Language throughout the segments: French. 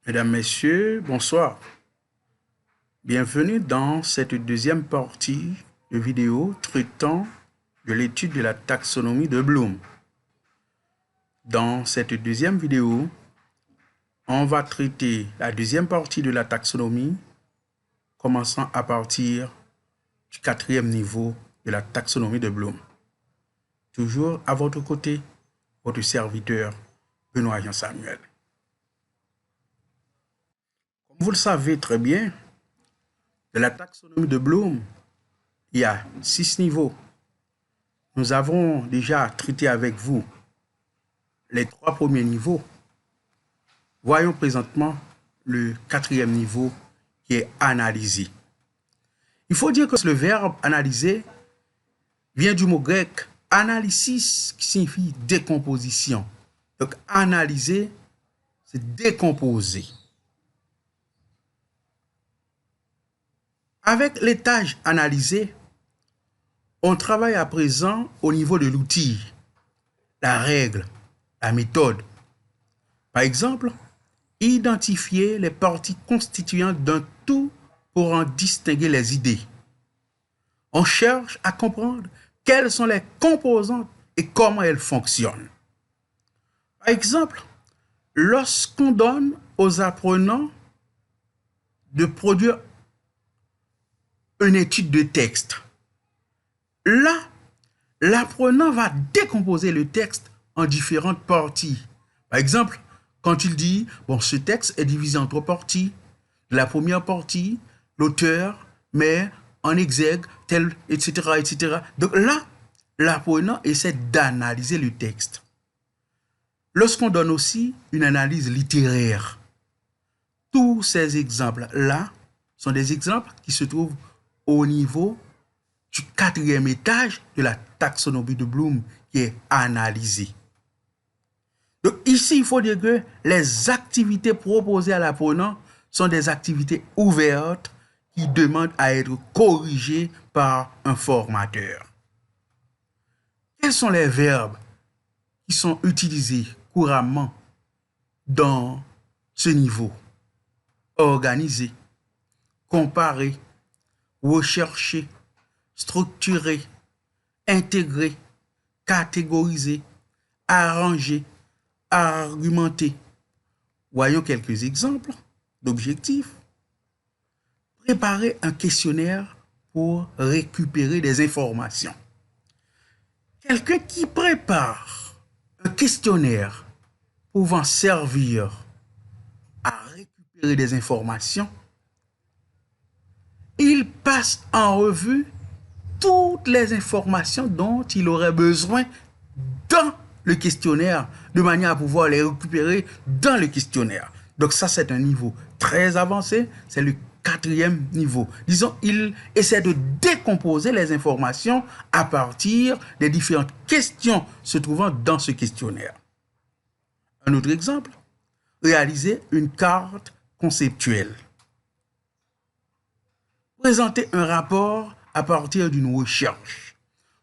Mesdames, Messieurs, bonsoir. Bienvenue dans cette deuxième partie de vidéo traitant de l'étude de la taxonomie de Bloom. Dans cette deuxième vidéo, on va traiter la deuxième partie de la taxonomie, commençant à partir du quatrième niveau de la taxonomie de Bloom. Toujours à votre côté, votre serviteur, Benoît Jean-Samuel. Comme vous le savez très bien, de la taxonomie de Bloom, il y a 6 niveaux. Nous avons déjà traité avec vous les 3 premiers niveaux. Voyons présentement le 4e niveau qui est analyser. Il faut dire que le verbe analyser vient du mot grec analysis qui signifie décomposition. Donc analyser, c'est décomposer. Avec les tâches analysées, on travaille à présent au niveau de l'outil, la règle, la méthode. Par exemple, identifier les parties constituantes d'un tout pour en distinguer les idées. On cherche à comprendre quelles sont les composantes et comment elles fonctionnent. Par exemple, lorsqu'on donne aux apprenants de produire une étude de texte, là, l'apprenant va décomposer le texte en différentes parties. Par exemple, quand il dit, bon, ce texte est divisé en 3 parties. La première partie, l'auteur met en exergue, tel, etc., etc. Donc là, l'apprenant essaie d'analyser le texte. Lorsqu'on donne aussi une analyse littéraire, tous ces exemples-là sont des exemples qui se trouvent au niveau du 4e étage de la taxonomie de Bloom qui est analysée. Donc ici, il faut dire que les activités proposées à l'apprenant sont des activités ouvertes qui demandent à être corrigées par un formateur. Quels sont les verbes qui sont utilisés couramment dans ce niveau? Organiser, comparer, rechercher, structurer, intégrer, catégoriser, arranger, argumenter. Voyons quelques exemples d'objectifs. Préparer un questionnaire pour récupérer des informations. Quelqu'un qui prépare un questionnaire pouvant servir à récupérer des informations, il passe en revue toutes les informations dont il aurait besoin dans le questionnaire, de manière à pouvoir les récupérer dans le questionnaire. Donc ça, c'est un niveau très avancé, c'est le 4e niveau. Disons, il essaie de décomposer les informations à partir des différentes questions se trouvant dans ce questionnaire. Un autre exemple, réaliser une carte conceptuelle. Présenter un rapport à partir d'une recherche.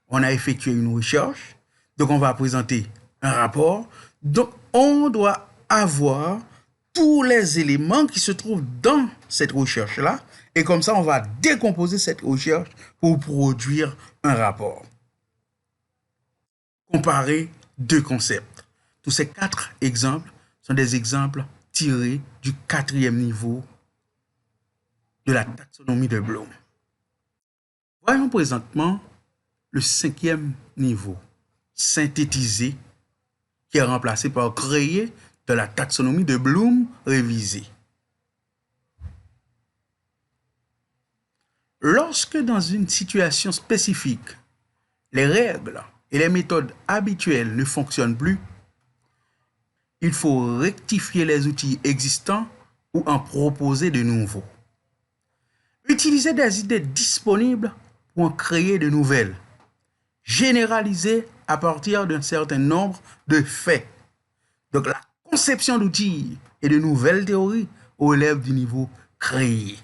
On a effectué une recherche, donc on va présenter un rapport. Donc on doit avoir tous les éléments qui se trouvent dans cette recherche-là, et comme ça on va décomposer cette recherche pour produire un rapport. Comparer 2 concepts. Tous ces 4 exemples sont des exemples tirés du 4e niveau de la taxonomie de Bloom. Voyons présentement le 5e niveau, synthétiser, qui est remplacé par créer de la taxonomie de Bloom révisée. Lorsque dans une situation spécifique, les règles et les méthodes habituelles ne fonctionnent plus, il faut rectifier les outils existants ou en proposer de nouveaux. Utiliser des idées disponibles pour en créer de nouvelles. Généraliser à partir d'un certain nombre de faits. Donc la conception d'outils et de nouvelles théories relève du niveau créé.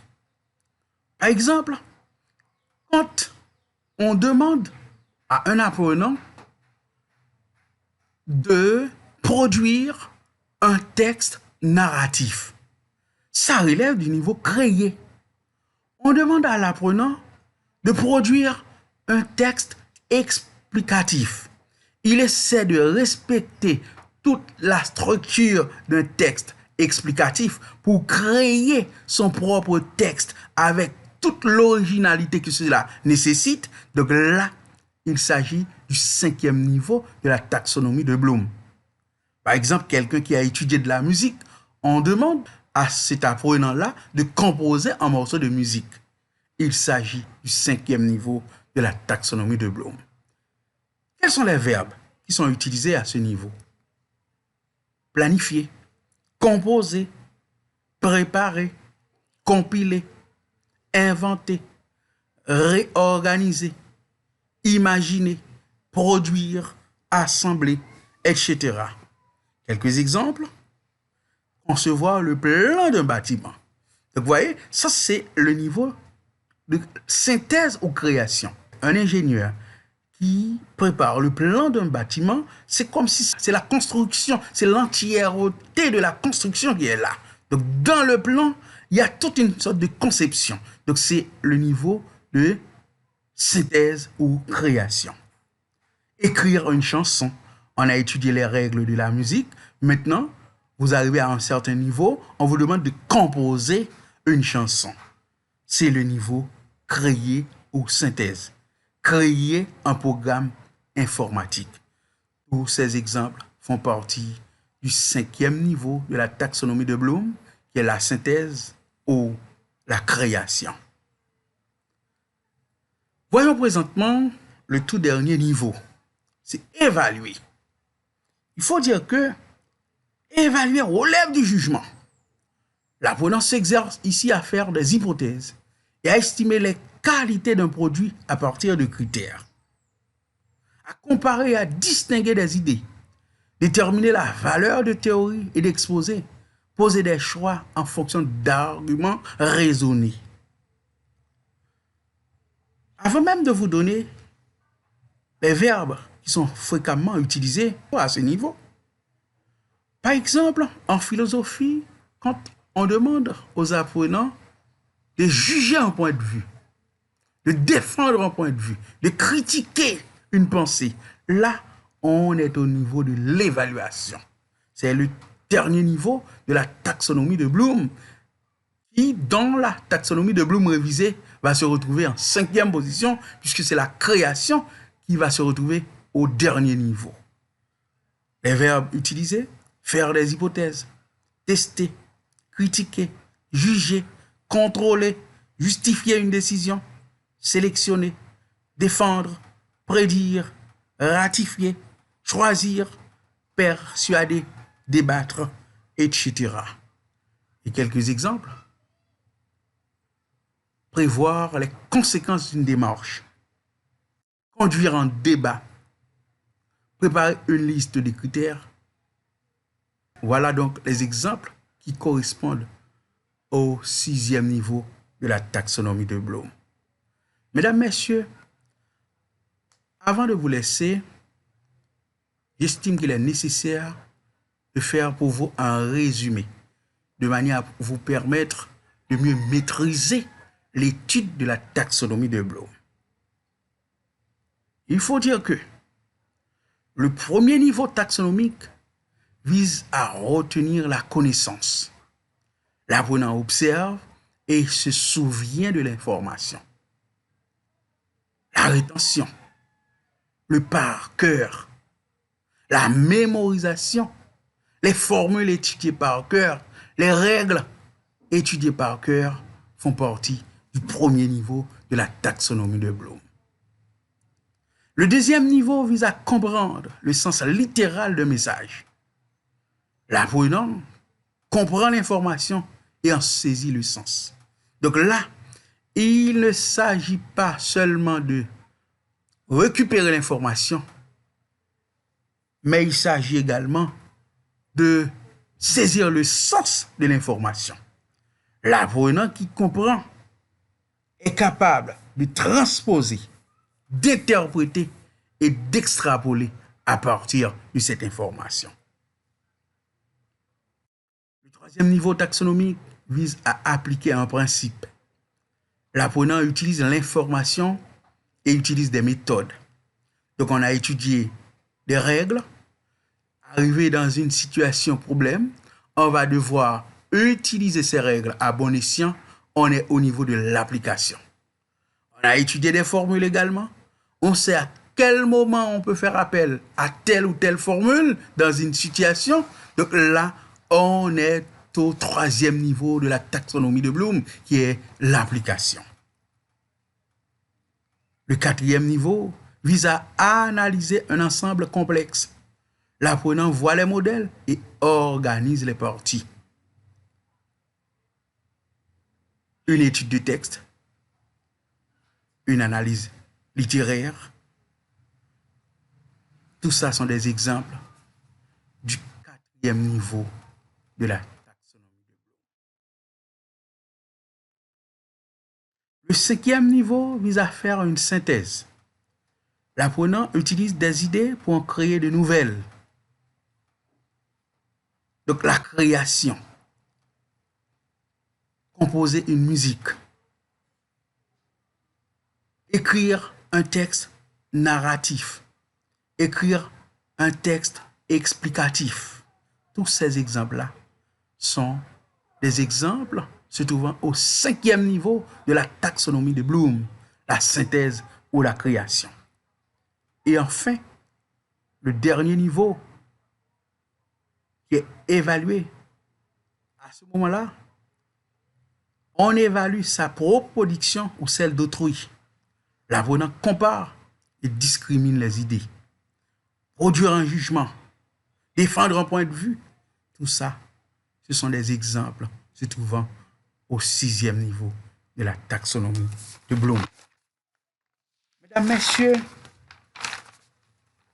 Par exemple, quand on demande à un apprenant de produire un texte narratif, Ça relève du niveau créé. On demande à l'apprenant de produire un texte explicatif. Il essaie de respecter toute la structure d'un texte explicatif pour créer son propre texte avec toute l'originalité que cela nécessite. Donc là, il s'agit du 5e niveau de la taxonomie de Bloom. Par exemple, quelqu'un qui a étudié de la musique, on demande à cet apprenant-là de composer un morceau de musique. Il s'agit du 5e niveau de la taxonomie de Bloom. Quels sont les verbes qui sont utilisés à ce niveau? Planifier, composer, préparer, compiler, inventer, réorganiser, imaginer, produire, assembler, etc. Quelques exemples. Concevoir le plan d'un bâtiment. Donc, vous voyez, ça, c'est le niveau de synthèse ou création. Un ingénieur qui prépare le plan d'un bâtiment, c'est comme si c'est la construction, c'est l'entièreté de la construction qui est là. Donc, dans le plan, il y a toute une sorte de conception. Donc, c'est le niveau de synthèse ou création. Écrire une chanson. On a étudié les règles de la musique. Maintenant, vous arrivez à un certain niveau, on vous demande de composer une chanson. C'est le niveau créer ou synthèse. Créer un programme informatique. Tous ces exemples font partie du 5e niveau de la taxonomie de Bloom, qui est la synthèse ou la création. Voyons présentement le tout dernier niveau. C'est évaluer. Il faut dire que évaluer relève du jugement. L'apprenant s'exerce ici à faire des hypothèses et à estimer les qualités d'un produit à partir de critères, à comparer et à distinguer des idées, déterminer la valeur de théorie et d'exposer, poser des choix en fonction d'arguments raisonnés. Avant même de vous donner les verbes qui sont fréquemment utilisés à ce niveau, par exemple, en philosophie, quand on demande aux apprenants de juger un point de vue, de défendre un point de vue, de critiquer une pensée, là, on est au niveau de l'évaluation. C'est le dernier niveau de la taxonomie de Bloom, qui, dans la taxonomie de Bloom révisée, va se retrouver en 5e position, puisque c'est la création qui va se retrouver au dernier niveau. Les verbes utilisés: faire des hypothèses, tester, critiquer, juger, contrôler, justifier une décision, sélectionner, défendre, prédire, ratifier, choisir, persuader, débattre, etc. Et quelques exemples. Prévoir les conséquences d'une démarche, conduire un débat, préparer une liste de critères. Voilà donc les exemples qui correspondent au 6e niveau de la taxonomie de Bloom. Mesdames, Messieurs, avant de vous laisser, j'estime qu'il est nécessaire de faire pour vous un résumé, de manière à vous permettre de mieux maîtriser l'étude de la taxonomie de Bloom. Il faut dire que le premier niveau taxonomique vise à retenir la connaissance. L'apprenant observe et se souvient de l'information. La rétention, le par cœur, la mémorisation, les formules étudiées par cœur, les règles étudiées par cœur font partie du premier niveau de la taxonomie de Bloom. Le deuxième niveau vise à comprendre le sens littéral d'un message. L'apprenant comprend l'information et en saisit le sens. Donc là, il ne s'agit pas seulement de récupérer l'information, mais il s'agit également de saisir le sens de l'information. L'apprenant qui comprend est capable de transposer, d'interpréter et d'extrapoler à partir de cette information. Le troisième niveau taxonomique vise à appliquer un principe. L'apprenant utilise l'information et utilise des méthodes. Donc, on a étudié des règles. Arrivé dans une situation problème, on va devoir utiliser ces règles à bon escient. On est au niveau de l'application. On a étudié des formules également. On sait à quel moment on peut faire appel à telle ou telle formule dans une situation. Donc là, on est au troisième niveau de la taxonomie de Bloom, qui est l'application. Le quatrième niveau vise à analyser un ensemble complexe. L'apprenant voit les modèles et organise les parties. Une étude de texte, une analyse littéraire, tout ça sont des exemples du quatrième niveau de la taxonomie de Bloom. Le cinquième niveau vise à faire une synthèse. L'apprenant utilise des idées pour en créer de nouvelles. Donc la création, composer une musique, écrire un texte narratif, écrire un texte explicatif. Tous ces exemples-là sont des exemples se trouvant au cinquième niveau de la taxonomie de Bloom, la synthèse ou la création. Et enfin, le dernier niveau qui est évalué, à ce moment-là, on évalue sa propre production ou celle d'autrui. L'apprenant compare et discrimine les idées. Produire un jugement, défendre un point de vue, tout ça, ce sont des exemples se trouvant au sixième niveau de la taxonomie de Bloom. Mesdames, Messieurs,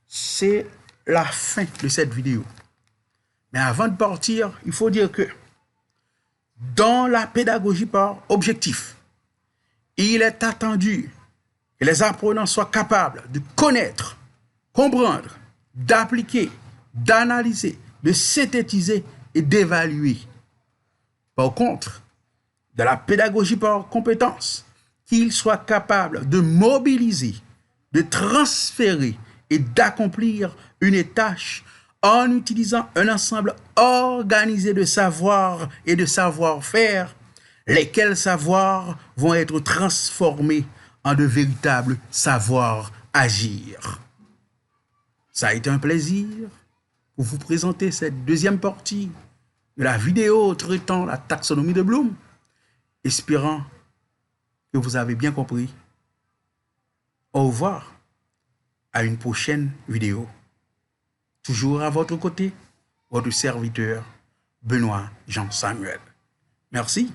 c'est la fin de cette vidéo. Mais avant de partir, il faut dire que dans la pédagogie par objectif, il est attendu que les apprenants soient capables de connaître, comprendre, d'appliquer, d'analyser, de synthétiser et d'évaluer. Par contre, de la pédagogie par compétence, qu'ils soient capables de mobiliser, de transférer et d'accomplir une tâche en utilisant un ensemble organisé de savoirs et de savoir-faire, lesquels savoirs vont être transformés en de véritables savoirs agir. Ça a été un plaisir pour vous présenter cette deuxième partie de la vidéo traitant la taxonomie de Bloom, espérant que vous avez bien compris. Au revoir, à une prochaine vidéo. Toujours à votre côté, votre serviteur, Benoît Jean Samuel. Merci.